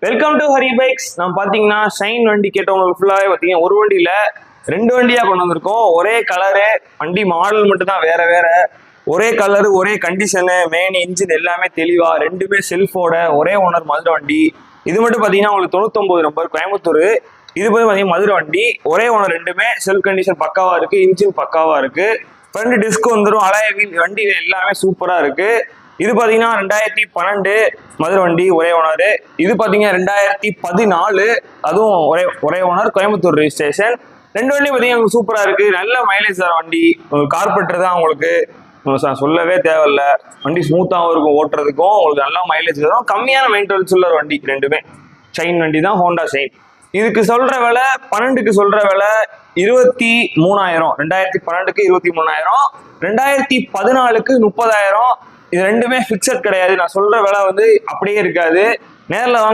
Welcome to Hari bikes. நம்ம பார்த்தீங்கன்னா shine வண்டி கேட்டவங்களுக்கு ஃபுல்லாகவே பார்த்தீங்கன்னா ஒரு வண்டியில் 2 வண்டியாக கொண்டு வந்திருக்கோம். ஒரே கலரு, வண்டி மாடல் மட்டும் தான் வேற வேற. ஒரே கலரு, ஒரே கண்டிஷனு, மெயின் இன்ஜின் எல்லாமே தெளிவா, ரெண்டுமே செல்ஃபோட, ஒரே ஓனர் மதுரை வண்டி. இது மட்டும் பார்த்தீங்கன்னா உங்களுக்கு 99 நம்பர் கோயம்புத்தூர். இது போய் பார்த்தீங்கன்னா மதுரை வண்டி, ஒரே ஓனர், ரெண்டுமே செல்ஃப் கண்டிஷன் பக்காவா இருக்கு, இன்ஜின் பக்காவா இருக்கு. ஃப்ரண்ட் டிஸ்க் வந்துடும், அலாய் வீல், வண்டி எல்லாமே சூப்பரா இருக்கு. இது பாத்தீங்கன்னா 2012 மதுரை வண்டி, ஒரே ஓனர். இது பாத்தீங்கன்னா 2014, அதுவும் ஒரே ஓனர், கோயம்புத்தூர் ரெஜிஸ்ட்ரேஷன். 2 வண்டி பாத்தீங்கன்னா சூப்பரா இருக்கு, நல்ல மைலேஜ் தர வண்டி. கார்பெட்டர் தான் உங்களுக்கு சொல்லவே தேவையில்ல. வண்டி ஸ்மூத்தாகவும் இருக்கும், ஓட்டுறதுக்கும் உங்களுக்கு நல்லா மைலேஜ் தரும். கம்மியான மெயின்டெனன்ஸ் உள்ள வண்டி ரெண்டுமே. ஷைன் வண்டி தான், ஹோண்டா ஷைன். இதுக்கு சொல்ற விலை 12க்கு சொல்ற விலை 23,000. 2012க்கு 23,000, 2014க்கு 30,000. இது ரெண்டுமே ஃபிக்ஸட் கிடையாது. நான் சொல்ற விலை அப்படியே இருக்காது. நேரில் வாங்க.